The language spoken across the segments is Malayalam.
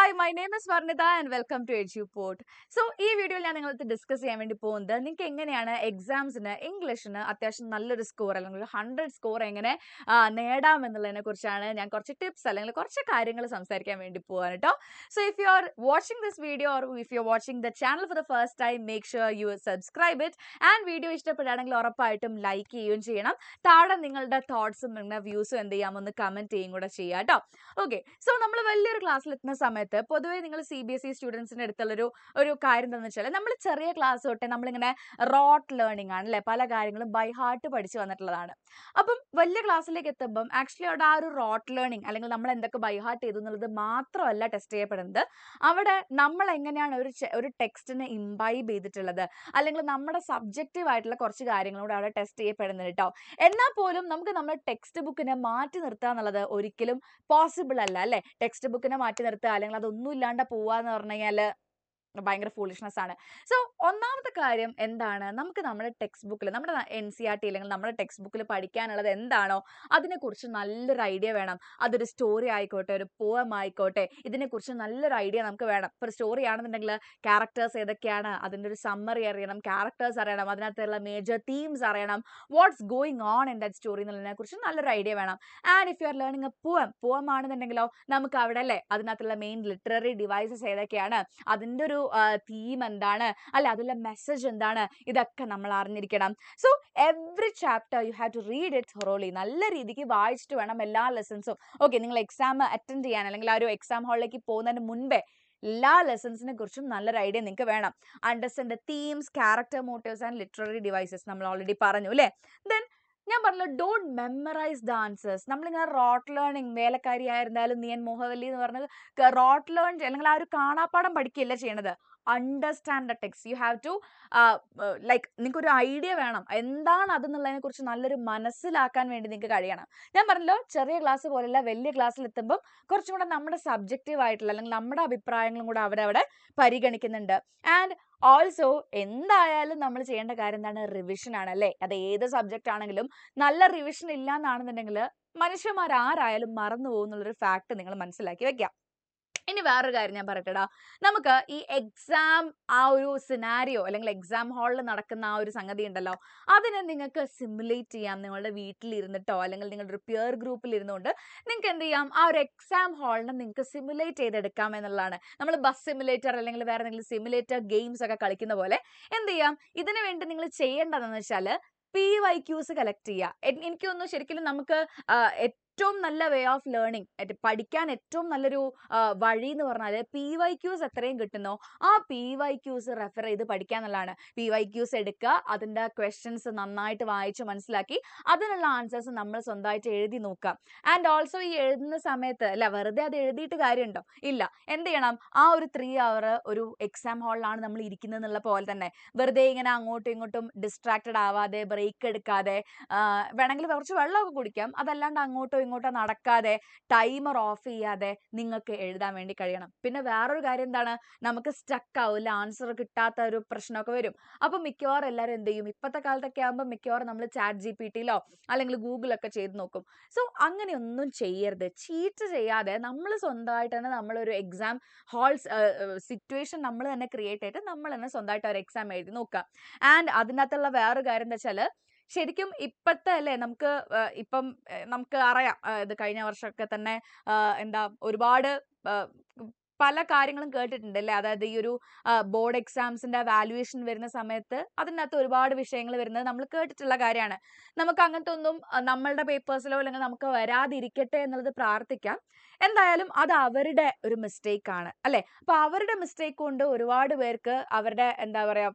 Hi, my name is Varnita and welcome to EduPort. So, ഈ വീഡിയോയിൽ ഞാൻ നിങ്ങളടുത്ത് ഡിസ്കസ് ചെയ്യാൻ വേണ്ടി പോകുന്നത് നിങ്ങൾക്ക് എങ്ങനെയാണ് എക്സാംസിന് ഇംഗ്ലീഷിന് അത്യാവശ്യം നല്ലൊരു സ്കോർ അല്ലെങ്കിൽ 100 സ്കോർ എങ്ങനെ നേടാം എന്നുള്ളതിനെ കുറിച്ചാണ് ഞാൻ കുറച്ച് ടിപ്സ് അല്ലെങ്കിൽ കുറച്ച് കാര്യങ്ങൾ സംസാരിക്കാൻ വേണ്ടി പോവാണ് കേട്ടോ. So, if you are watching this video or if you are watching the channel for the first time, make sure you subscribe it and video ഇഷ്ടപ്പെടുകയാണെങ്കിൽ ഉറപ്പായിട്ടും ലൈക്ക് ചെയ്യുകയും ചെയ്യണം. താഴെ നിങ്ങളുടെ തോട്ട്സും നിങ്ങളുടെ വ്യൂസും എന്ത് ചെയ്യാം ഒന്ന് കമന്റ് ചെയ്യുകയും കൂടെ ചെയ്യാം കേട്ടോ. ഓക്കെ, സോ നമ്മൾ വലിയൊരു ക്ലാസ്സിൽ എത്തുന്ന സമയത്ത് പൊതുവേ നിങ്ങൾ CBSE സ്റ്റുഡൻസിന്റെ അടുത്തുള്ളൊരു കാര്യം എന്താണെന്ന് വെച്ചാൽ നമ്മൾ ചെറിയ ക്ലാസ് തൊട്ടേ നമ്മളിങ്ങനെ റോട്ട് ലേണിംഗ് ആണ് അല്ലെ, പല കാര്യങ്ങളും ബൈ ഹാർട്ട് പഠിച്ചു വന്നിട്ടുള്ളതാണ്. അപ്പം വലിയ ക്ലാസ്സിലേക്ക് എത്തുമ്പം ആക്ച്വലി അവിടെ ആ ഒരു റോട്ട് ലേണിംഗ് അല്ലെങ്കിൽ നമ്മൾ എന്തൊക്കെ ബൈ ഹാർട്ട് ചെയ്തു എന്നുള്ളത് മാത്രമല്ല ടെസ്റ്റ് ചെയ്യപ്പെടുന്നത്. അവിടെ നമ്മൾ എങ്ങനെയാണ് ഒരു ടെക്സ്റ്റിനെ ഇംബൈബ് ചെയ്തിട്ടുള്ളത് അല്ലെങ്കിൽ നമ്മുടെ സബ്ജക്റ്റീവ് ആയിട്ടുള്ള കുറച്ച് കാര്യങ്ങളൂടെ അവിടെ ടെസ്റ്റ് ചെയ്യപ്പെടുന്നത് കേട്ടോ. എന്നാൽ പോലും നമുക്ക് നമ്മുടെ ടെക്സ്റ്റ് ബുക്കിനെ മാറ്റി നിർത്തുക എന്നുള്ളത് ഒരിക്കലും പോസിബിൾ അല്ല അല്ലെ. ടെക്സ്റ്റ് ബുക്കിനെ മാറ്റി നിർത്തുക അല്ലെങ്കിൽ അതൊന്നും ഇല്ലാണ്ട് പോവാന്ന് പറഞ്ഞു കഴിഞ്ഞാൽ ഭയങ്കര ഫൂളിഷ്നെസ് ആണ്. സോ ഒന്നാമത്തെ കാര്യം എന്താണ്, നമുക്ക് നമ്മുടെ ടെക്സ്റ്റ് ബുക്കിൽ നമ്മുടെ NCERT അല്ലെങ്കിൽ നമ്മുടെ ടെക്സ്റ്റ് ബുക്കിൽ പഠിക്കാനുള്ളത് എന്താണോ അതിനെക്കുറിച്ച് നല്ലൊരു ഐഡിയ വേണം. അതൊരു സ്റ്റോറി ആയിക്കോട്ടെ, ഒരു പോയം ആയിക്കോട്ടെ, ഇതിനെക്കുറിച്ച് നല്ലൊരു ഐഡിയ നമുക്ക് വേണം. ഇപ്പോൾ ഒരു സ്റ്റോറി ആണെന്നുണ്ടെങ്കിൽ ക്യാരക്ടേഴ്സ് ഏതൊക്കെയാണ്, അതിൻ്റെ ഒരു സമ്മറി അറിയണം, ക്യാരക്ടേഴ്സ് അറിയണം, അതിനകത്തുള്ള മേജർ തീംസ് അറിയണം, what's going on in that story എന്നുള്ളതിനെ കുറിച്ച് നല്ലൊരു ഐഡിയ വേണം. And if you are learning a poem ആണെന്നുണ്ടെങ്കിലോ നമുക്ക് അവിടെ അല്ലേ അതിനകത്തുള്ള മെയിൻ ലിറ്റററി ഡിവൈസസ് ഏതൊക്കെയാണ്, അതിൻ്റെ ഒരു തീം എന്താണ് അല്ലെ, അതിലെ മെസ്സേജ് എന്താണ്, ഇതൊക്കെ നമ്മൾ അറിഞ്ഞിരിക്കണം. So every chapter you have to read it thoroughly. നല്ല രീതിക്ക് വായിച്ചിട്ട് വേണം എല്ലാ ലെസൺസും. ഓക്കെ, നിങ്ങൾ എക്സാം അറ്റൻഡ് ചെയ്യാൻ അല്ലെങ്കിൽ ആ ഒരു എക്സാം ഹാളിലേക്ക് പോകുന്നതിന് മുൻപേ എല്ലാ ലെസൺസിനെ കുറിച്ചും നല്ലൊരു ഐഡിയ നിങ്ങൾക്ക് വേണം. Understand the themes, character motifs and literary devices നമ്മൾ ഓൾറെഡി പറഞ്ഞു അല്ലേ. ദെൻ ഞാൻ പറഞ്ഞല്ലോ ഡോണ്ട് മെമ്മറൈസ് ദ ആൻസേഴ്സ്. നമ്മളിങ്ങനെ റോട്ട് ലേണിംഗ്, വേലക്കാരി ആയിരുന്നാലും നീയൻ മോഹവല്ലി എന്ന് പറഞ്ഞത് റോട്ട് ലേൺ അല്ലെങ്കിൽ ആ ഒരു കാണാപ്പാടം പഠിക്കുകയല്ല ചെയ്യണത്. Understand the text. You have to like നിങ്ങൾക്കൊരു ഐഡിയ വേണം എന്താണ് അതെന്നുള്ളതിനെ കുറിച്ച് നല്ലൊരു മനസ്സിലാക്കാൻ വേണ്ടി നിങ്ങൾക്ക് കഴിയണം. ഞാൻ പറഞ്ഞല്ലോ ചെറിയ ക്ലാസ് പോലെയല്ല, വലിയ ക്ലാസ്സിൽ എത്തുമ്പം കുറച്ചും കൂടെ നമ്മുടെ സബ്ജക്റ്റീവ് ആയിട്ടുള്ള അല്ലെങ്കിൽ നമ്മുടെ അഭിപ്രായങ്ങളും കൂടെ അവരവിടെ പരിഗണിക്കുന്നുണ്ട്. ആൻഡ് ഓൾസോ എന്തായാലും നമ്മൾ ചെയ്യേണ്ട കാര്യം എന്താണ്, റിവിഷൻ ആണ് അല്ലേ. അത് ഏത് സബ്ജക്റ്റ് ആണെങ്കിലും നല്ല റിവിഷൻ ഇല്ല എന്നാണെന്നുണ്ടെങ്കിൽ മനുഷ്യന്മാരാരായാലും മറന്നു പോകുന്നുള്ളൊരു ഫാക്ട് നിങ്ങൾ മനസ്സിലാക്കി വെക്കാം. ഇനി വേറൊരു കാര്യം ഞാൻ പറയട്ടെടാ, നമുക്ക് ഈ എക്സാം ആ ഒരു സിനാരിയോ അല്ലെങ്കിൽ എക്സാം ഹാളിൽ നടക്കുന്ന ആ ഒരു സംഗതി ഉണ്ടല്ലോ, അതിനെ നിങ്ങൾക്ക് സിമുലേറ്റ് ചെയ്യാം. നിങ്ങളുടെ വീട്ടിലിരുന്നിട്ടോ അല്ലെങ്കിൽ നിങ്ങളുടെ ഒരു പിയർ ഗ്രൂപ്പിൽ ഇരുന്നുകൊണ്ട് നിങ്ങൾക്ക് എന്ത് ചെയ്യാം, ആ ഒരു എക്സാം ഹാളിനെ നിങ്ങൾക്ക് സിമുലേറ്റ് ചെയ്തെടുക്കാം എന്നുള്ളതാണ്. നമ്മൾ ബസ് സിമുലേറ്റർ അല്ലെങ്കിൽ വേറെ എന്തെങ്കിലും സിമുലേറ്റർ ഗെയിംസ് ഒക്കെ കളിക്കുന്ന പോലെ എന്ത് ചെയ്യാം, ഇതിനു വേണ്ടി നിങ്ങൾ ചെയ്യേണ്ടതെന്ന് വെച്ചാൽ PYQs കളക്ട് ചെയ്യുക. എനിക്ക് തോന്നുന്നു ശരിക്കും നമുക്ക് ഏറ്റവും നല്ല വേ ഓഫ് ലേണിംഗ്, പഠിക്കാൻ ഏറ്റവും നല്ലൊരു വഴി എന്ന് പറഞ്ഞാൽ PYQs എത്രയും കിട്ടുന്നോ ആ PYQs റെഫർ ചെയ്ത് പഠിക്കുക എന്നുള്ളതാണ്. PYQs എടുക്കുക, അതിൻ്റെ ക്വസ്റ്റ്യൻസ് നന്നായിട്ട് വായിച്ച് മനസ്സിലാക്കി അതിനുള്ള ആൻസേഴ്സ് നമ്മൾ സ്വന്തമായിട്ട് എഴുതി നോക്കുക. ആൻഡ് ഓൾസോ ഈ എഴുതുന്ന സമയത്ത് അല്ല വെറുതെ അത് എഴുതിയിട്ട് കാര്യമുണ്ടോ, ഇല്ല. എന്ത് ചെയ്യണം, ആ ഒരു 3 hour ഒരു എക്സാം ഹാളിലാണ് നമ്മൾ ഇരിക്കുന്നത് എന്നുള്ള പോലെ തന്നെ വെറുതെ ഇങ്ങനെ അങ്ങോട്ടും ഇങ്ങോട്ടും ഡിസ്ട്രാക്റ്റഡ് ആവാതെ, ബ്രേക്ക് എടുക്കാതെ, വേണമെങ്കിൽ കുറച്ച് വെള്ളമൊക്കെ കുടിക്കാം, അതല്ലാണ്ട് അങ്ങോട്ടോ ഇങ്ങോട്ടോ നടക്കാതെ, ടൈമർ ഓഫ് ചെയ്യാതെ നിങ്ങൾക്ക് എഴുതാൻ വേണ്ടി കഴിയണം. പിന്നെ വേറൊരു കാര്യം എന്താണ്, നമുക്ക് സ്റ്റക്ക് ആവില്ല, ആൻസർ കിട്ടാത്ത ഒരു പ്രശ്നമൊക്കെ വരും. അപ്പം മിക്കവാറും എല്ലാവരും എന്ത് ചെയ്യും, ഇപ്പോഴത്തെ കാലത്തൊക്കെ ആകുമ്പോൾ മിക്കവാറും നമ്മൾ ChatGPT-യിലോ അല്ലെങ്കിൽ ഗൂഗിളൊക്കെ ചെയ്ത് നോക്കും. സോ അങ്ങനെയൊന്നും ചെയ്യരുത്. ചീറ്റ് ചെയ്യാതെ നമ്മൾ സ്വന്തമായിട്ട് തന്നെ നമ്മളൊരു എക്സാം ഹാൾസ് സിറ്റുവേഷൻ നമ്മൾ തന്നെ ക്രിയേറ്റ് ചെയ്തിട്ട് നമ്മൾ തന്നെ സ്വന്തമായിട്ട് ഒരു എക്സാം എഴുതി നോക്കുക. ആൻഡ് അതിനകത്തുള്ള വേറൊരു കാര്യം എന്താ വെച്ചാൽ ശരിക്കും ഇപ്പോഴത്തെ അല്ലേ നമുക്ക് ഇപ്പം നമുക്ക് അറിയാം, ഇത് കഴിഞ്ഞ വർഷമൊക്കെ തന്നെ എന്താ ഒരുപാട് പല കാര്യങ്ങളും കേട്ടിട്ടുണ്ട് അല്ലേ. അതായത് ഈ ഒരു ബോർഡ് എക്സാംസിന്റെ വാല്യുവേഷൻ വരുന്ന സമയത്ത് അതിനകത്ത് ഒരുപാട് വിഷയങ്ങൾ വരുന്നത് നമ്മൾ കേട്ടിട്ടുള്ള കാര്യമാണ്. നമുക്ക് അങ്ങനത്തെ ഒന്നും നമ്മളുടെ പേപ്പേഴ്സിലോ അല്ലെങ്കിൽ നമുക്ക് വരാതിരിക്കട്ടെ എന്നുള്ളത് പ്രാർത്ഥിക്കാം. എന്തായാലും അത് അവരുടെ ഒരു മിസ്റ്റേക്ക് ആണ് അല്ലെ. അപ്പൊ അവരുടെ മിസ്റ്റേക്ക് കൊണ്ട് ഒരുപാട് പേർക്ക് അവരുടെ എന്താ പറയാ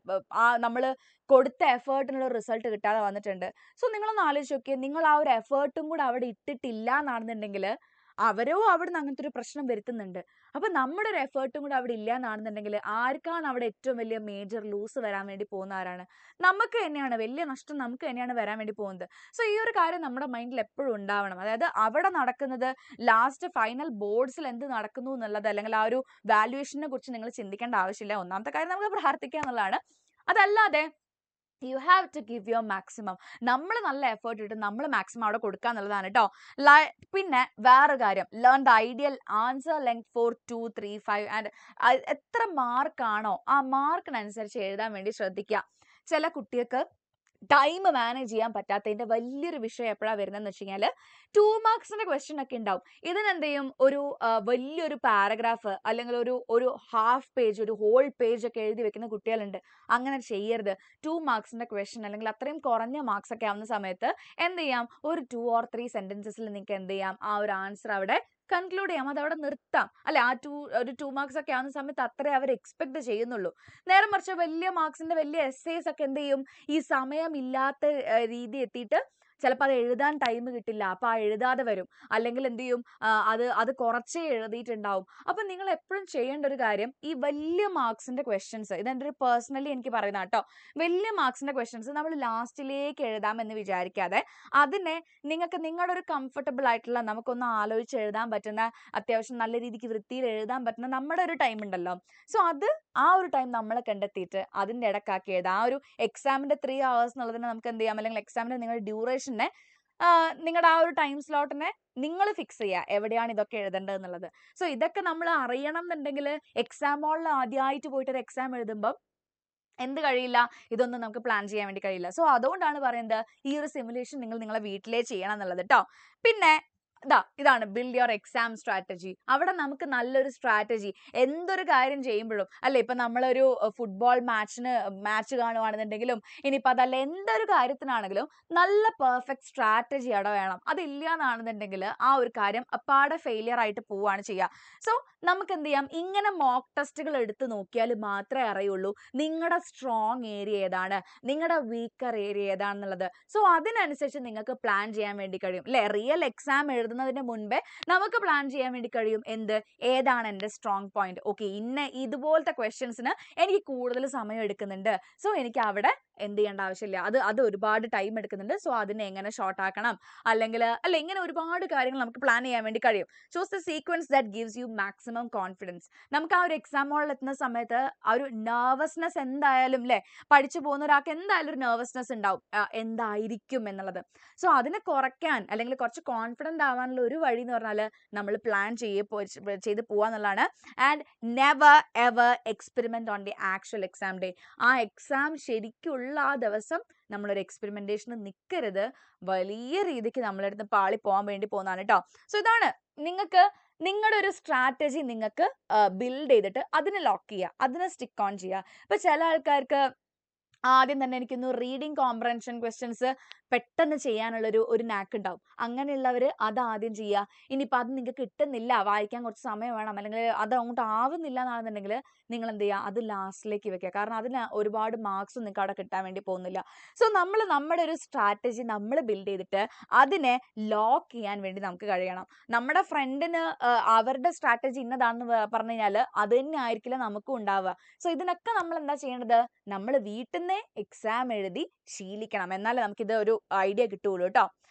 നമ്മൾ കൊടുത്ത എഫേർട്ടിനുള്ള റിസൾട്ട് കിട്ടാതെ വന്നിട്ടുണ്ട്. സോ നിങ്ങളൊന്ന് ആലോചിച്ച് നോക്കിയേ, നിങ്ങൾ ആ ഒരു എഫേർട്ടും കൂടെ അവിടെ ഇട്ടിട്ടില്ല എന്നാണെന്നുണ്ടെങ്കിൽ അവരോ അവിടുന്ന് അങ്ങനത്തെ ഒരു പ്രശ്നം വരുത്തുന്നുണ്ട്. അപ്പൊ നമ്മുടെ ഒരു എഫേർട്ടും കൂടെ അവിടെ ഇല്ല എന്നാണെന്നുണ്ടെങ്കിൽ ആർക്കാണ് അവിടെ ഏറ്റവും വലിയ മേജർ ലൂസ് വരാൻ വേണ്ടി പോകുന്ന ആരാണ്, നമുക്ക് തന്നെയാണ്. വലിയ നഷ്ടം നമുക്ക് തന്നെയാണ് വരാൻ വേണ്ടി പോകുന്നത്. സോ ഈ ഒരു കാര്യം നമ്മുടെ മൈൻഡിൽ എപ്പോഴും ഉണ്ടാവണം. അതായത് അവിടെ നടക്കുന്നത് ലാസ്റ്റ് ഫൈനൽ ബോർഡ്സിൽ എന്ത് നടക്കുന്നു എന്നുള്ളത് അല്ലെങ്കിൽ ആ ഒരു വാല്യുവേഷനെ കുറിച്ച് നിങ്ങൾ ചിന്തിക്കേണ്ട ആവശ്യമില്ല. ഒന്നാമത്തെ കാര്യം നമുക്ക് പ്രാർത്ഥിക്കുക എന്നുള്ളതാണ്. അതല്ലാതെ you have to give your maximum. നമ്മൾ നല്ല എഫേർട്ട് ഇട്ട് നമ്മൾ മാക്സിമം അവിടെ കൊടുക്കുക എന്നുള്ളതാണ് കേട്ടോ. പിന്നെ വേറെ കാര്യം, learn the ideal answer length for 2, 3, 5 and എത്ര മാർക്കാണോ ആ മാർക്കിനനുസരിച്ച് എഴുതാൻ വേണ്ടി ശ്രദ്ധിക്കുക. ചില കുട്ടികൾക്ക് ടൈം മാനേജ് ചെയ്യാൻ പറ്റാത്തതിന്റെ വലിയൊരു വിഷയം എപ്പോഴാണ് വരുന്നതെന്ന് വെച്ച് കഴിഞ്ഞാൽ 2 മാർക്സിന്റെ ക്വസ്റ്റ്യൻ ഒക്കെ ഉണ്ടാവും. ഇതിനെന്ത് ചെയ്യും, ഒരു വലിയൊരു പാരഗ്രാഫ് അല്ലെങ്കിൽ ഒരു ഹാഫ് പേജ്, ഒരു ഹോൾ പേജ് ഒക്കെ എഴുതി വെക്കുന്ന കുട്ടികളുണ്ട്. അങ്ങനെ ചെയ്യരുത്. 2 മാർക്സിന്റെ ക്വസ്റ്റ്യൻ അല്ലെങ്കിൽ അത്രയും കുറഞ്ഞ മാർക്സ് ഒക്കെ ആവുന്ന സമയത്ത് എന്ത് ചെയ്യാം, ഒരു 2 or 3 സെന്റൻസസിൽ നിങ്ങൾക്ക് എന്ത് ചെയ്യാം, ആ ഒരു ആൻസർ അവിടെ കൺക്ലൂഡ് ചെയ്യാം, അത് അവിടെ നിർത്താം അല്ലെ. ഒരു 2 മാർക്സ് ഒക്കെ ആവുന്ന സമയത്ത് അത്രേ അവർ എക്സ്പെക്ട് ചെയ്യുന്നുള്ളൂ. നേരെ മറിച്ച് വലിയ മാർക്സിന്റെ വലിയ എസ്സേസ് ഒക്കെ എന്ത് ചെയ്യും, ഈ സമയമില്ലാത്ത രീതി എത്തിയിട്ട് ചിലപ്പോൾ അത് എഴുതാൻ ടൈം കിട്ടില്ല, അപ്പൊ ആ എഴുതാതെ വരും. അല്ലെങ്കിൽ എന്ത് ചെയ്യും, അത് കുറച്ചേ എഴുതിയിട്ടുണ്ടാവും. അപ്പൊ നിങ്ങൾ എപ്പോഴും ചെയ്യേണ്ട ഒരു കാര്യം, ഈ വലിയ മാർക്സിന്റെ ക്വസ്റ്റ്യൻസ്, ഇതെന്റെ ഒരു പേഴ്സണലി എനിക്ക് പറയുന്ന കേട്ടോ, വലിയ മാർക്സിന്റെ ക്വസ്റ്റ്യൻസ് നമ്മൾ ലാസ്റ്റിലേക്ക് എഴുതാമെന്ന് വിചാരിക്കാതെ അതിനെ നിങ്ങൾക്ക് നിങ്ങളുടെ ഒരു കംഫർട്ടബിൾ ആയിട്ടുള്ള, നമുക്കൊന്ന് ആലോചിച്ച് എഴുതാൻ പറ്റുന്ന, അത്യാവശ്യം നല്ല രീതിക്ക് വൃത്തിയിൽ എഴുതാൻ പറ്റുന്ന നമ്മുടെ ഒരു ടൈം ഉണ്ടല്ലോ. സോ ആ ഒരു ടൈം നമ്മളെ കണ്ടെത്തിയിട്ട് അതിന്റെ ഇടക്കാക്കി എഴുതാം. ആ ഒരു എക്സാമിന്റെ 3 hours എന്നുള്ളതിനെ നമുക്ക് എന്ത് ചെയ്യാം, അല്ലെങ്കിൽ എക്സാമിന്റെ നിങ്ങളുടെ ഡ്യൂറേഷനെ, നിങ്ങളുടെ ആ ഒരു ടൈം സ്ലോട്ടിനെ നിങ്ങൾ ഫിക്സ് ചെയ്യുക എവിടെയാണ് ഇതൊക്കെ എഴുതേണ്ടത് എന്നുള്ളത്. സോ ഇതൊക്കെ നമ്മൾ അറിയണം എന്നുണ്ടെങ്കിൽ എക്സാം ഹോളിൽ ആദ്യമായിട്ട് പോയിട്ട് ഒരു എക്സാം എഴുതുമ്പോൾ എന്ത് കഴിയില്ല, ഇതൊന്നും നമുക്ക് പ്ലാൻ ചെയ്യാൻ വേണ്ടി കഴിയില്ല. സോ അതുകൊണ്ടാണ് പറയുന്നത് ഈ ഒരു സിമുലേഷൻ നിങ്ങൾ നിങ്ങളെ വീട്ടിലേ ചെയ്യണം എന്നുള്ളത് കേട്ടോ. പിന്നെ ഇതാണ് ബിൽഡ് യുവർ എക്സാം സ്ട്രാറ്റജി. അവിടെ നമുക്ക് നല്ലൊരു സ്ട്രാറ്റജി എന്തൊരു കാര്യം ചെയ്യുമ്പോഴും അല്ലെ, ഇപ്പൊ നമ്മളൊരു ഫുട്ബോൾ മാച്ച് കാണുവാണെന്നുണ്ടെങ്കിലും, ഇനിയിപ്പോൾ അതല്ല എന്തൊരു കാര്യത്തിനാണെങ്കിലും നല്ല പെർഫെക്റ്റ് സ്ട്രാറ്റജി അവിടെ വേണം. അതില്ല എന്നാണെന്നുണ്ടെങ്കിൽ ആ ഒരു കാര്യം അപ്പാടെ ഫെയിലിയർ ആയിട്ട് പോവുകയാണ് ചെയ്യുക. സോ നമുക്ക് എന്ത് ചെയ്യാം, ഇങ്ങനെ മോക്ക് ടെസ്റ്റുകൾ എടുത്ത് നോക്കിയാൽ മാത്രമേ അറിയുള്ളൂ നിങ്ങളുടെ സ്ട്രോങ് ഏരിയ ഏതാണ്, നിങ്ങളുടെ വീക്കർ ഏരിയ ഏതാണെന്നുള്ളത്. സോ അതിനനുസരിച്ച് നിങ്ങൾക്ക് പ്ലാൻ ചെയ്യാൻ വേണ്ടി കഴിയും അല്ലെ. റിയൽ എക്സാം എഴുതുന്നതിന് മുൻപേ നമുക്ക് പ്ലാൻ ചെയ്യാൻ വേണ്ടി കഴിയും ഏതാണ് എൻ്റെ സ്ട്രോങ് പോയിന്റ്. ഓക്കെ, ഇതുപോലത്തെ ക്വസ്റ്റ്യൻസിന് എനിക്ക് കൂടുതൽ സമയം എടുക്കുന്നുണ്ട്, സോ എനിക്ക് അവിടെ എന്ത് ചെയ്യേണ്ട ആവശ്യമില്ല, അത് ഒരുപാട് ടൈം എടുക്കുന്നുണ്ട്, സോ അതിനെ എങ്ങനെ ഷോർട്ട് ആക്കണം, അല്ലെങ്കിൽ ഇങ്ങനെ ഒരുപാട് കാര്യങ്ങൾ നമുക്ക് പ്ലാൻ ചെയ്യാൻ വേണ്ടി കഴിയും. Choose the sequence that gives you maximum confidence. നമുക്ക് ആ ഒരു എക്സാം ഹോളിൽ എത്തുന്ന സമയത്ത് ആ ഒരു നെർവസ്നെസ് എന്തായാലും അല്ലെ, പഠിച്ചു പോകുന്ന ഒരാൾക്ക് എന്തായാലും ഒരു നെർവസ്നെസ് ഉണ്ടാവും, എന്തായിരിക്കും എന്നുള്ളത്. സോ അതിനെ കുറയ്ക്കാൻ അല്ലെങ്കിൽ കുറച്ച് കോൺഫിഡന്റ് ആവാനുള്ള ഒരു വഴി എന്ന് പറഞ്ഞാൽ നമ്മൾ പ്ലാൻ ചെയ്ത് പോവാന്നുള്ളതാണ്. And never ever experiment on the actual exam day. ആ എക്സാം ശരിക്കുള്ള ആ ദിവസം നമ്മളൊരു എക്സ്പെരിമെന്റേഷന് നിൽക്കരുത്. വലിയ രീതിക്ക് നമ്മളെടുത്ത് പാളി പോകാൻ വേണ്ടി പോകുന്നതാണ് കേട്ടോ. സോ ഇതാണ് നിങ്ങൾക്ക് നിങ്ങളുടെ ഒരു സ്ട്രാറ്റജി നിങ്ങൾക്ക് ബിൽഡ് ചെയ്തിട്ട് അതിനെ ലോക്ക് ചെയ്യുക, അതിനെ സ്റ്റിക്ക് ഓൺ ചെയ്യുക. ഇപ്പൊ ചില ആൾക്കാർക്ക് ആദ്യം തന്നെ എനിക്കൊന്ന് റീഡിങ് കോംപ്രഹെൻഷൻ ക്വസ്റ്റ്യൻസ് പെട്ടെന്ന് ചെയ്യാനുള്ള ഒരു നാക്ക് ഉണ്ടാവും. അങ്ങനെയുള്ളവർ അത് ആദ്യം ചെയ്യുക. ഇനിയിപ്പോൾ അത് നിങ്ങൾക്ക് കിട്ടുന്നില്ല, വായിക്കാൻ കുറച്ച് സമയം വേണം, അല്ലെങ്കിൽ അത് അങ്ങോട്ട് ആവുന്നില്ല എന്നാണെന്നുണ്ടെങ്കിൽ നിങ്ങൾ എന്ത് ചെയ്യുക, അത് ലാസ്റ്റിലേക്ക് വെക്കുക. കാരണം അതിന് ഒരുപാട് മാർക്സ് നിങ്ങൾക്ക് അവിടെ കിട്ടാൻ വേണ്ടി പോകുന്നില്ല. സോ നമ്മുടെ ഒരു സ്ട്രാറ്റജി നമ്മൾ ബിൽഡ് ചെയ്തിട്ട് അതിനെ ലോക്ക് ചെയ്യാൻ വേണ്ടി നമുക്ക് കഴിയണം. നമ്മുടെ ഫ്രണ്ടിന് അവരുടെ സ്ട്രാറ്റജി ഇന്നതാണെന്ന് പറഞ്ഞു കഴിഞ്ഞാൽ അത് തന്നെ ആയിരിക്കില്ല നമുക്കും ഉണ്ടാവുക. സോ ഇതിനൊക്കെ നമ്മൾ എന്താ ചെയ്യേണ്ടത്, നമ്മൾ വീട്ടിൽ നിന്ന് എക്സാം എഴുതി ശീലിക്കണം, എന്നാലേ നമുക്കിത് ഒരു ഐഡിയ കിട്ടുള്ളൂ കേട്ടോ.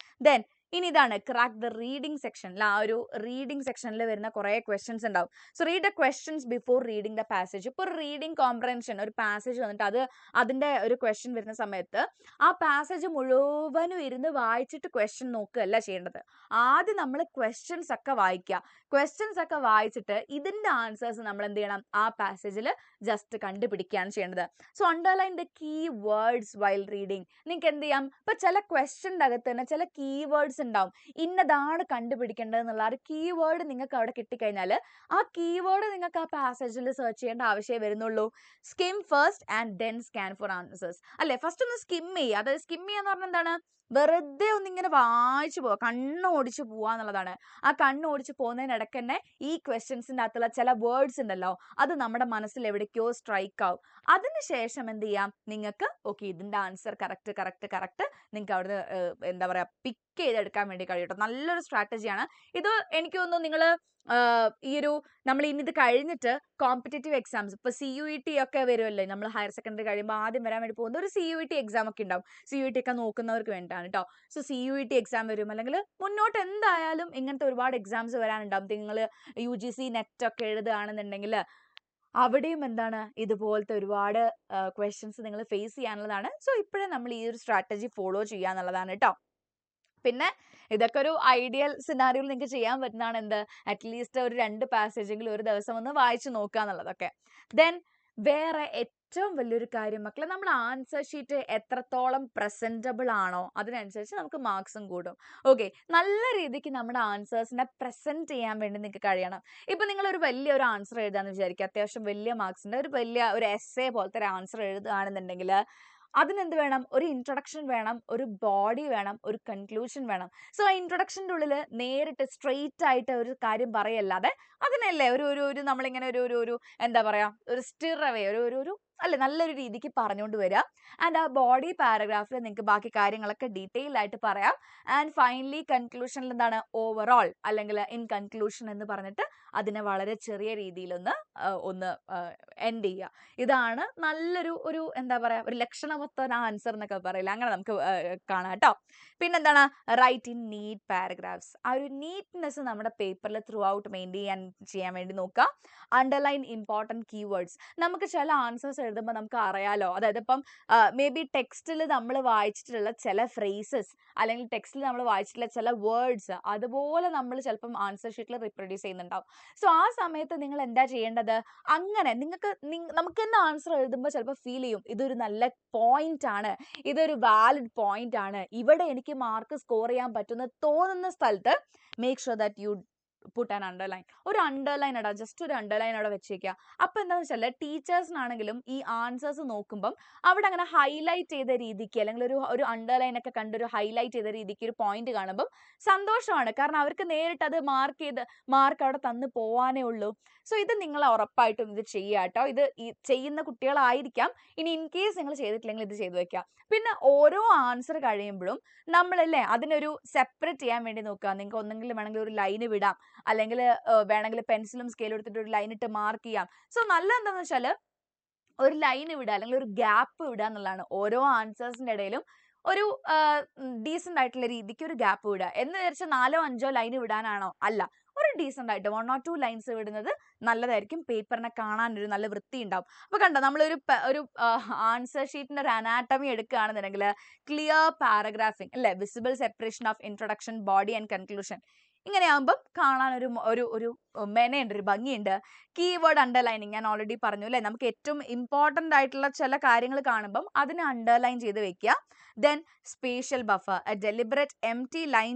ദെൻ ഇനി ഇതാണ് ക്രാക്ക് ദ റീഡിംഗ് സെക്ഷനിൽ. ആ ഒരു റീഡിംഗ് സെക്ഷനിൽ വരുന്ന കുറേ ക്വസ്റ്റ്യൻസ് ഉണ്ടാവും. So read the questions before reading the passage. ഇപ്പോൾ ഒരു റീഡിംഗ് കോംപ്രഹെൻഷൻ, ഒരു പാസേജ് വന്നിട്ട് അതിന്റെ ഒരു ക്വസ്റ്റ്യൻ വരുന്ന സമയത്ത് ആ പാസേജ് മുഴുവനും ഇരുന്ന് വായിച്ചിട്ട് ക്വസ്റ്റ്യൻ നോക്കുകയല്ല ചെയ്യേണ്ടത്. ആദ്യം നമ്മൾ ക്വസ്റ്റ്യൻസ് ഒക്കെ വായിക്കുക. ക്വസ്റ്റ്യൻസ് ഒക്കെ വായിച്ചിട്ട് ഇതിന്റെ ആൻസേഴ്സ് നമ്മൾ എന്ത് ചെയ്യണം, ആ പാസേജിൽ ജസ്റ്റ് കണ്ടുപിടിക്കുകയാണ് ചെയ്യേണ്ടത്. So underline the key words while reading. നിങ്ങൾക്ക് എന്ത് ചെയ്യാം, ഇപ്പൊ ചില ക്വസ്റ്റ്യൻ്റെ അകത്ത് തന്നെ ചില കീ വേർഡ്സ് ഉണ്ടാവും, ഇന്നതാണ് കണ്ടുപിടിക്കേണ്ടത് എന്നുള്ള ആ ഒരു കീ വേർഡ് നിങ്ങൾക്ക് അവിടെ കിട്ടിക്കഴിഞ്ഞാൽ ആ കീ വേർഡ് നിങ്ങൾക്ക് ആ പാസേജിൽ സെർച്ച് ചെയ്യേണ്ട ആവശ്യമേ വരുന്നുള്ളൂ. Skim first and then scan for answers അല്ലെ. ഫസ്റ്റ് ഒന്ന് സ്കിം ചെയ്യുക. അതായത് സ്കിം ചെയ്യാന്ന് പറഞ്ഞാൽ എന്താണ്, വെറുതെ ഒന്നിങ്ങനെ വായിച്ചു പോവുക, കണ്ണോടിച്ച് പോവുക എന്നുള്ളതാണ്. ആ കണ്ണോടിച്ച് പോകുന്നതിനിടയ്ക്ക് തന്നെ ഈ ക്വസ്റ്റ്യൻസിൻ്റെ അകത്തുള്ള ചില വേർഡ്സ് ഉണ്ടല്ലോ, അത് നമ്മുടെ മനസ്സിൽ എവിടേക്കോ സ്ട്രൈക്ക് ആവും. അതിനുശേഷം എന്ത് ചെയ്യാം, നിങ്ങൾക്ക് ഓക്കെ ഇതിന്റെ ആൻസർ കറക്റ്റ് നിങ്ങൾക്ക് അവിടെ എന്താ പറയാ പിക്ക് ചെയ്തെടുക്കാൻ വേണ്ടി കഴിയട്ടോ. നല്ലൊരു സ്ട്രാറ്റജിയാണ് ഇത്. എനിക്ക് തോന്നുന്നു നിങ്ങൾ നമ്മൾ ഇനി ഇത് കഴിഞ്ഞിട്ട് കോമ്പറ്റേറ്റീവ് എക്സാംസ്, ഇപ്പൊ CUET ഒക്കെ വരുമല്ലോ, നമ്മൾ ഹയർ സെക്കൻഡറി കഴിയുമ്പോൾ ആദ്യം വരാൻ വേണ്ടി പോകുന്ന ഒരു CUET എക്സാം ഒക്കെ ഉണ്ടാവും. CUET ഒക്കെ നോക്കുന്നവർക്ക് വേണ്ടിയിട്ടാണ് കേട്ടോ. സോ CUET എക്സാം വരും, അല്ലെങ്കിൽ മുന്നോട്ട് എന്തായാലും ഇങ്ങനത്തെ ഒരുപാട് എക്സാംസ് വരാനുണ്ടാവും. നിങ്ങൾ UGC നെറ്റ് ഒക്കെ എഴുതുകയാണെന്നുണ്ടെങ്കിൽ അവിടെയും എന്താണ് ഇതുപോലത്തെ ഒരുപാട് ക്വസ്റ്റ്യൻസ് നിങ്ങൾ ഫേസ് ചെയ്യാനുള്ളതാണ്. സോ ഇപ്പോഴേ നമ്മൾ ഈ ഒരു സ്ട്രാറ്റജി ഫോളോ ചെയ്യാന്നുള്ളതാണ് കേട്ടോ. പിന്നെ ഇതൊക്കെ ഒരു ഐഡിയൽ സിനാരിയോയിൽ നിങ്ങൾക്ക് ചെയ്യാൻ പറ്റുന്നതാണ് എന്ത്, അറ്റ്ലീസ്റ്റ് ഒരു 2 പാസേജെങ്കിലും ഒരു ദിവസം ഒന്ന് വായിച്ചു നോക്കുക എന്നുള്ളതൊക്കെ. ദെൻ വേറെ ഏറ്റവും വലിയൊരു കാര്യം മക്കളെ, നമ്മൾ ആൻസർ ഷീറ്റ് എത്രത്തോളം പ്രസന്റബിൾ ആണോ അതിനനുസരിച്ച് നമുക്ക് മാർക്സും കൂടും. ഓക്കെ, നല്ല രീതിക്ക് നമ്മുടെ ആൻസേഴ്സിനെ പ്രസന്റ് ചെയ്യാൻ വേണ്ടി നിങ്ങൾക്ക് കഴിയണം. ഇപ്പൊ നിങ്ങൾ ഒരു വലിയൊരു ആൻസർ എഴുതാന്ന് വിചാരിക്കുക, അത്യാവശ്യം വലിയ മാർക്സിന്റെ ഒരു വലിയ ഒരു എസ്സേ പോലത്തെ ഒരു ആൻസർ എഴുതുകയാണെന്നുണ്ടെങ്കിൽ അതിനെന്ത് വേണം, ഒരു ഇൻട്രൊഡക്ഷൻ വേണം, ഒരു ബോഡി വേണം, ഒരു കൺക്ലൂഷൻ വേണം. സോ ആ ഇൻട്രൊഡക്ഷൻ്റെ ഉള്ളിൽ നേരിട്ട് സ്ട്രെയിറ്റ് ആയിട്ട് ഒരു കാര്യം പറയല്ലാതെ അതിനല്ലേ ഒരു ഒരു ഒരു നമ്മളിങ്ങനെ ഒരു ഒരു ഒരു എന്താ പറയാ, ഒരു സ്റ്റിർ അവേ ഒരു ഒരു ഒരു അല്ലെ നല്ലൊരു രീതിക്ക് പറഞ്ഞുകൊണ്ട് വരിക. ആൻഡ് ആ ബോഡി പാരഗ്രാഫിൽ നിങ്ങൾക്ക് ബാക്കി കാര്യങ്ങളൊക്കെ ഡീറ്റെയിൽ ആയിട്ട് പറയാം. ആൻഡ് ഫൈനലി കൺക്ലൂഷനിൽ എന്താണ്, ഓവറോൾ അല്ലെങ്കിൽ ഇൻ കൺക്ലൂഷൻ എന്ന് പറഞ്ഞിട്ട് അതിനെ വളരെ ചെറിയ രീതിയിലൊന്ന് ഒന്ന് എൻഡ് ചെയ്യുക. ഇതാണ് നല്ലൊരു ഒരു എന്താ പറയാ, ഒരു ലക്ഷണമൊത്ത ആൻസർ എന്നൊക്കെ പറയില്ല, അങ്ങനെ നമുക്ക് കാണാം കേട്ടോ. പിന്നെന്താണ്, റൈറ്റ് ഇൻ നീറ്റ് പാരഗ്രാഫ്സ്. ആ ഒരു നീറ്റ്നെസ് നമ്മുടെ പേപ്പറിൽ ത്രൂ ഔട്ട് മെയിൻറ്റെയിൻ ചെയ്യാൻ വേണ്ടി നോക്കുക. Underline important keywords. നമുക്ക് ചില ആൻസേഴ്സ് എഴുതുമ്പോൾ നമുക്ക് അറിയാലോ, അതായത് ഇപ്പം മേ ബി ടെക്സ്റ്റിൽ നമ്മൾ വായിച്ചിട്ടുള്ള ചില ഫ്രേസസ് അല്ലെങ്കിൽ ടെക്സ്റ്റിൽ നമ്മൾ വായിച്ചിട്ടുള്ള ചില വേർഡ്സ് അതുപോലെ നമ്മൾ ചിലപ്പം ആൻസർ ഷീറ്റിൽ റിപ്രൊഡ്യൂസ് ചെയ്യുന്നുണ്ടാവും. സോ ആ സമയത്ത് നിങ്ങൾ എന്താ ചെയ്യേണ്ടത്, അങ്ങനെ നമുക്ക് തന്നെ ആൻസർ എഴുതുമ്പോൾ ചിലപ്പോൾ ഫീൽ ചെയ്യും ഇതൊരു നല്ല പോയിന്റ് ആണ്, ഇതൊരു വാലിഡ് പോയിന്റ് ആണ്, ഇവിടെ എനിക്ക് മാർക്ക് സ്കോർ ചെയ്യാൻ പറ്റുന്ന തോന്നുന്ന സ്ഥലത്ത് make sure that you put an underline. ഒരു അണ്ടർലൈൻ ഇടാം, ജസ്റ്റ് ഒരു അണ്ടർലൈൻ അവിടെ വെച്ചേക്കുക. അപ്പൊ എന്താണെന്ന് വെച്ചാൽ ടീച്ചേഴ്സിനാണെങ്കിലും ഈ ആൻസേഴ്സ് നോക്കുമ്പം അവിടെ അങ്ങനെ ഹൈലൈറ്റ് ചെയ്ത രീതിക്ക് അല്ലെങ്കിൽ ഒരു അണ്ടർലൈൻ ഒക്കെ കണ്ട് ഒരു ഹൈലൈറ്റ് ചെയ്ത രീതിക്ക് ഒരു പോയിന്റ് കാണുമ്പം സന്തോഷമാണ്, കാരണം അവർക്ക് നേരിട്ട് അത് മാർക്ക് അവിടെ തന്നു പോവാനേ ഉള്ളൂ. സോ ഇത് നിങ്ങൾ ഉറപ്പായിട്ടും ഇത് ചെയ്യുക കേട്ടോ. ഇത് ഈ ചെയ്യുന്ന കുട്ടികളായിരിക്കാം, ഇനി ഇൻ കേസ് നിങ്ങൾ ചെയ്തിട്ടില്ലെങ്കിൽ ഇത് ചെയ്തു വെക്കുക. പിന്നെ ഓരോ ആൻസർ കഴിയുമ്പോഴും നമ്മളല്ലേ അതിനൊരു സെപ്പറേറ്റ് ചെയ്യാൻ വേണ്ടി നോക്കുക. നിങ്ങൾക്ക് ഒന്നെങ്കിലും വേണമെങ്കിൽ ഒരു ലൈന് വിടാം, അല്ലെങ്കിൽ വേണമെങ്കിൽ പെൻസിലും സ്കെയിലും എടുത്തിട്ട് ഒരു ലൈൻ ഇട്ട് മാർക്ക് ചെയ്യാം. സോ നല്ല എന്താണെന്ന് വെച്ചാൽ ഒരു ലൈൻ വിടുക അല്ലെങ്കിൽ ഒരു ഗ്യാപ്പ് വിടുക എന്നുള്ളതാണ്. ഓരോ ആൻസേഴ്സിന്റെ ഇടയിലും ഒരു ഡീസെന്റ് ആയിട്ടുള്ള രീതിക്ക് ഒരു ഗ്യാപ്പ് വിടുക എന്ന് വിചാരിച്ചാൽ 4-5 ലൈൻ വിടാനാണോ, അല്ല, ഒരു ഡീസെന്റ് ആയിട്ട് 1 or 2 ലൈൻസ് വിടുന്നത് നല്ലതായിരിക്കും. പേപ്പറിനെ കാണാൻ ഒരു നല്ല വൃത്തി ഉണ്ടാവും. അപ്പൊ കണ്ടോ, നമ്മളൊരു ഒരു ആൻസർ ഷീറ്റിന്റെ ഒരു അനാട്ടമി എടുക്കുകയാണെന്നുണ്ടെങ്കിൽ ക്ലിയർ പാരഗ്രാഫിംഗ് അല്ലെ, visible separation of introduction, body and conclusion, ഇങ്ങനെയാകുമ്പം കാണാൻ ഒരു മെനയുണ്ട്, ഒരു ഭംഗിയുണ്ട്. കീവേഡ് അണ്ടർലൈനിങ് ഞാൻ ഓൾറെഡി പറഞ്ഞു അല്ലേ, നമുക്ക് ഏറ്റവും ഇമ്പോർട്ടൻ്റ് ആയിട്ടുള്ള ചില കാര്യങ്ങൾ കാണുമ്പം അതിനെ അണ്ടർലൈൻ ചെയ്ത് വെക്കുക. Then spatial buffer, a deliberate empty line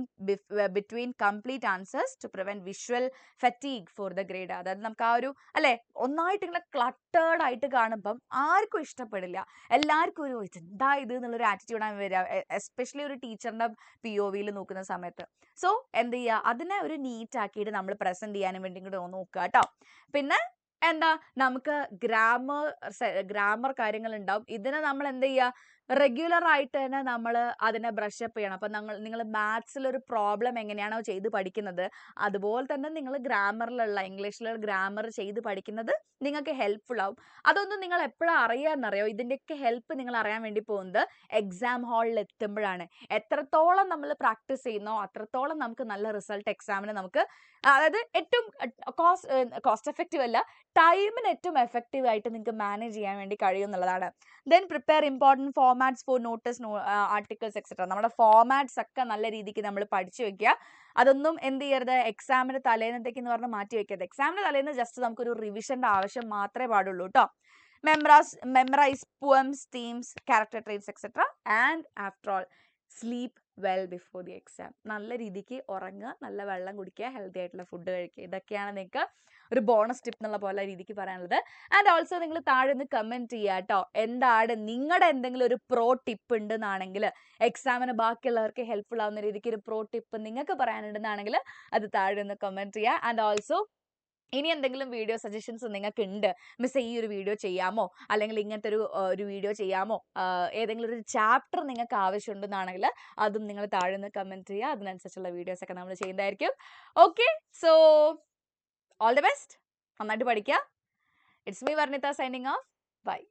between complete answers to prevent visual fatigue for the grade. അതായത് നമുക്ക് ആ ഒരു അല്ലെ ഒന്നായിട്ട് ഇങ്ങനെ ക്ലട്ടേർഡ് ആയിട്ട് കാണുമ്പം ആർക്കും ഇഷ്ടപ്പെടില്ല, എല്ലാവർക്കും ഒരു ഇതെന്താ ഇത് എന്നുള്ളൊരു ആറ്റിറ്റ്യൂഡാണ് വരിക, എസ്പെഷ്യലി ഒരു ടീച്ചറിന്റെ POVയിൽ നോക്കുന്ന സമയത്ത്. സോ എന്ത് ചെയ്യുക, അതിനെ ഒരു നീറ്റ് ആക്കിയിട്ട് നമ്മൾ പ്രസന്റ് ചെയ്യാനും വേണ്ടി കൂടെ നോക്കുക കേട്ടോ. പിന്നെ എന്താ, നമുക്ക് ഗ്രാമർ കാര്യങ്ങൾ ഉണ്ടാവും. ഇതിനെ നമ്മൾ എന്ത് ചെയ്യുക, റെഗുലർ ആയിട്ട് തന്നെ നമ്മൾ അതിനെ ബ്രഷപ്പ് ചെയ്യണം. അപ്പൊ നിങ്ങൾ മാത്സിൽ ഒരു പ്രോബ്ലം എങ്ങനെയാണോ ചെയ്ത് പഠിക്കുന്നത് അതുപോലെ തന്നെ നിങ്ങൾ ഗ്രാമറിലുള്ള ഇംഗ്ലീഷിലുള്ള ഗ്രാമർ ചെയ്ത് പഠിക്കുന്നത് നിങ്ങൾക്ക് ഹെൽപ്ഫുൾ ആവും. അതൊന്നും നിങ്ങൾ എപ്പോഴാണ് അറിയാമെന്നറിയോ, ഇതിൻ്റെയൊക്കെ ഹെൽപ്പ് നിങ്ങൾ അറിയാൻ വേണ്ടി പോകുന്നത് എക്സാം ഹാളിൽ എത്തുമ്പോഴാണ്. എത്രത്തോളം നമ്മൾ പ്രാക്ടീസ് ചെയ്യുന്നോ അത്രത്തോളം നമുക്ക് നല്ല റിസൾട്ട് എക്സാമിന് നമുക്ക്, അതായത് ഏറ്റവും കോസ്റ്റ് എഫക്റ്റീവ് അല്ല, ടൈമിന് ഏറ്റവും എഫക്റ്റീവ് ആയിട്ട് നിങ്ങൾക്ക് മാനേജ് ചെയ്യാൻ വേണ്ടി കഴിയും എന്നുള്ളതാണ്. Then prepare important formats for notice, articles etcetera. നമ്മുടെ ഫോർമാറ്റ്സ് ഒക്കെ നല്ല രീതിക്ക് നമ്മൾ പഠിച്ചു വെക്കുക. അതൊന്നും എന്ത് ചെയ്യരുത്, എക്സാമിന് തലേന്നത്തേക്ക് എന്ന് പറഞ്ഞ് മാറ്റി വെക്കരുത്. എക്സാമിന് തലേന്ന് ജസ്റ്റ് നമുക്കൊരു റിവിഷന്റെ ആവശ്യം മാത്രമേ പാടുള്ളൂ കേട്ടോ. Memorise poems, themes, character traits, etc. And after all, sleep well before the exam. നല്ല രീതിക്ക് ഉറങ്ങുക, നല്ല വെള്ളം കുടിക്കുക, ഹെൽത്തി ആയിട്ടുള്ള ഫുഡ് കഴിക്കുക. ഇതൊക്കെയാണ് നിങ്ങൾക്ക് ഒരു ബോണസ് ടിപ്പ് എന്നുള്ള പോലെ രീതിക്ക് പറയാനുള്ളത്. ആൻഡ് ഓൾസോ നിങ്ങൾ താഴെ നിന്ന് കമന്റ് ചെയ്യുക കേട്ടോ, എന്താണ് നിങ്ങളുടെ എന്തെങ്കിലും ഒരു പ്രോ ടിപ്പ് ഉണ്ടെന്നാണെങ്കിൽ, എക്സാമിന് ബാക്കിയുള്ളവർക്ക് ഹെൽപ്ഫുൾ ആവുന്ന രീതിക്ക് ഒരു പ്രോ ടിപ്പ് നിങ്ങൾക്ക് പറയാനുണ്ടെന്നാണെങ്കിൽ അത് താഴെ നിന്ന് കമന്റ് ചെയ്യുക. ആൻഡ് ഓൾസോ ഇനി എന്തെങ്കിലും വീഡിയോ സജഷൻസ് നിങ്ങൾക്ക് ഉണ്ട്, മിസ് ഈ ഒരു വീഡിയോ ചെയ്യാമോ, അല്ലെങ്കിൽ ഇങ്ങനത്തെ ഒരു വീഡിയോ ചെയ്യാമോ, ഏതെങ്കിലും ഒരു ചാപ്റ്റർ നിങ്ങൾക്ക് ആവശ്യമുണ്ടെന്നാണെങ്കിൽ അതും നിങ്ങൾ താഴെ നിന്ന് കമന്റ് ചെയ്യുക. അതിനനുസരിച്ചുള്ള വീഡിയോസ് ഒക്കെ നമ്മൾ ചെയ്യുന്നതായിരിക്കും. Okay, so all the best, നന്നായിട്ട് പഠിക്കുക. It's me Varnitha signing off. By.